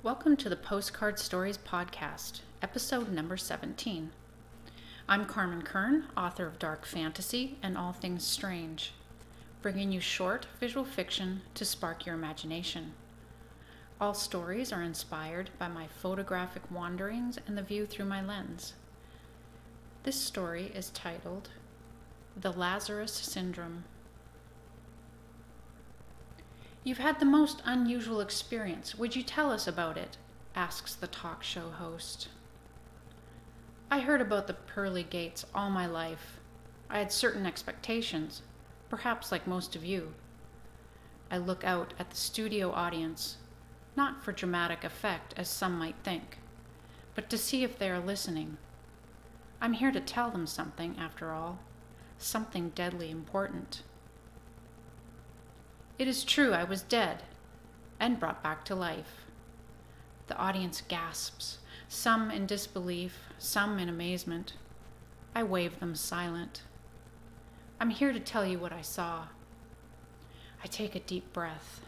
Welcome to the Postcard Stories podcast, episode number 17. I'm Carmen Kern, author of dark fantasy and all things strange, bringing you short visual fiction to spark your imagination. All stories are inspired by my photographic wanderings and the view through my lens. This story is titled The LAZARUS Syndrome. You've had the most unusual experience. Would you tell us about it? Asks the talk show host. I heard about the pearly gates all my life. I had certain expectations, perhaps like most of you. I look out at the studio audience, not for dramatic effect as some might think, but to see if they are listening. I'm here to tell them something, after all, something deadly important. It is true I was dead and brought back to life. The audience gasps, some in disbelief, some in amazement. I wave them silent. I'm here to tell you what I saw. I take a deep breath.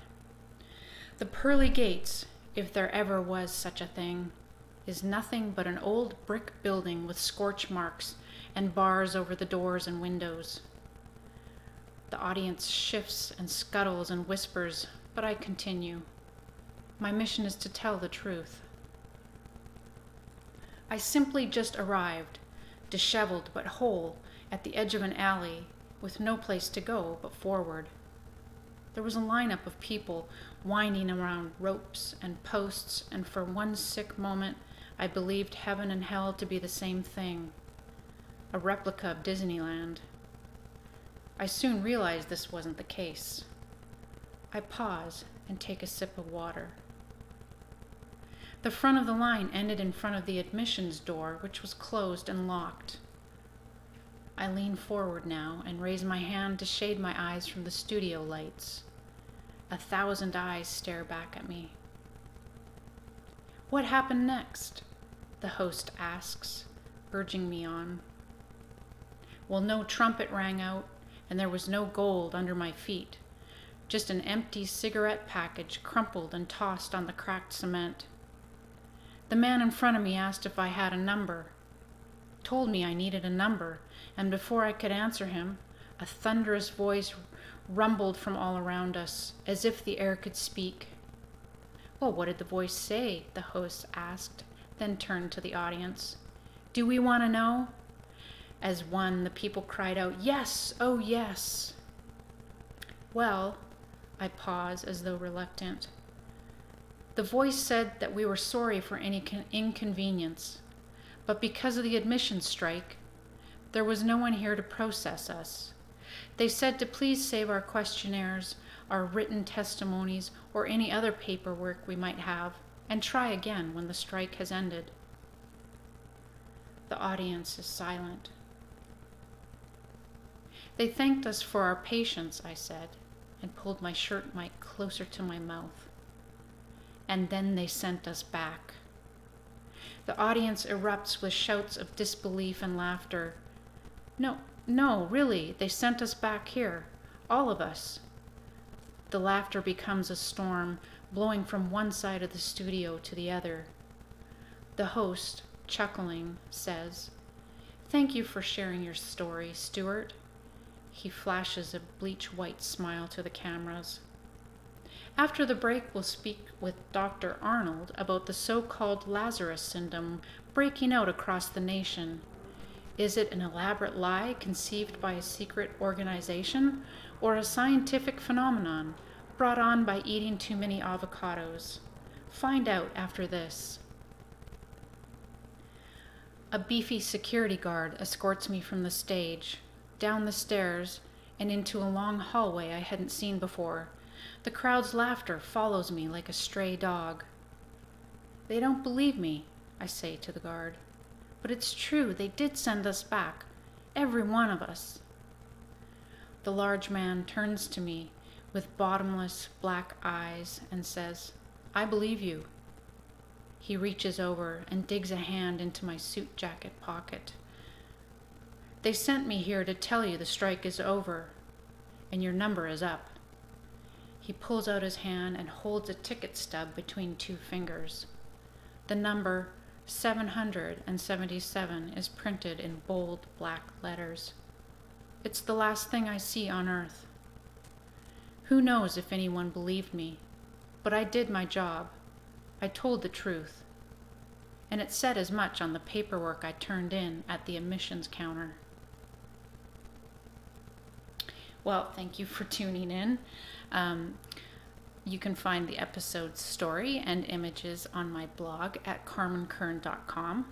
The pearly gates, if there ever was such a thing, is nothing but an old brick building with scorch marks and bars over the doors and windows. The audience shifts and scuttles and whispers, but I continue. My mission is to tell the truth. I simply just arrived, disheveled but whole, at the edge of an alley, with no place to go but forward. There was a lineup of people winding around ropes and posts, and for one sick moment I believed heaven and hell to be the same thing, a replica of Disneyland. I soon realized this wasn't the case. I pause and take a sip of water. The front of the line ended in front of the admissions door, which was closed and locked. I lean forward now and raise my hand to shade my eyes from the studio lights. 1,000 eyes stare back at me. What happened next? The host asks, urging me on. Well, no trumpet rang out, and there was no gold under my feet, just an empty cigarette package crumpled and tossed on the cracked cement. The man in front of me asked if I had a number, told me I needed a number, and before I could answer him, a thunderous voice rumbled from all around us, as if the air could speak. Well, what did the voice say? The host asked, then turned to the audience. Do we want to know? As one, the people cried out, yes, oh yes. Well, I pause as though reluctant. The voice said that we were sorry for any inconvenience, but because of the admissions strike, there was no one here to process us. They said to please save our questionnaires, our written testimonies, or any other paperwork we might have, and try again when the strike has ended. The audience is silent. They thanked us for our patience, I said, and pulled my shirt mic closer to my mouth. And then they sent us back. The audience erupts with shouts of disbelief and laughter. No, really, they sent us back here, all of us. The laughter becomes a storm, blowing from one side of the studio to the other. The host, chuckling, says, "Thank you for sharing your story, Stuart." He flashes a bleach-white smile to the cameras. After the break, we'll speak with Dr. Arnold about the so-called LAZARUS syndrome breaking out across the nation. Is it an elaborate lie conceived by a secret organization, or a scientific phenomenon brought on by eating too many avocados? Find out after this. A beefy security guard escorts me from the stage, down the stairs, and into a long hallway I hadn't seen before. The crowd's laughter follows me like a stray dog. They don't believe me, I say to the guard. But it's true, they did send us back, every one of us. The large man turns to me with bottomless black eyes and says, I believe you. He reaches over and digs a hand into my suit jacket pocket. They sent me here to tell you the strike is over, and your number is up. He pulls out his hand and holds a ticket stub between two fingers. The number 777 is printed in bold black letters. It's the last thing I see on earth. Who knows if anyone believed me, but I did my job. I told the truth. And it said as much on the paperwork I turned in at the admissions counter. Well, thank you for tuning in. You can find the episode's story and images on my blog at carmenkern.com.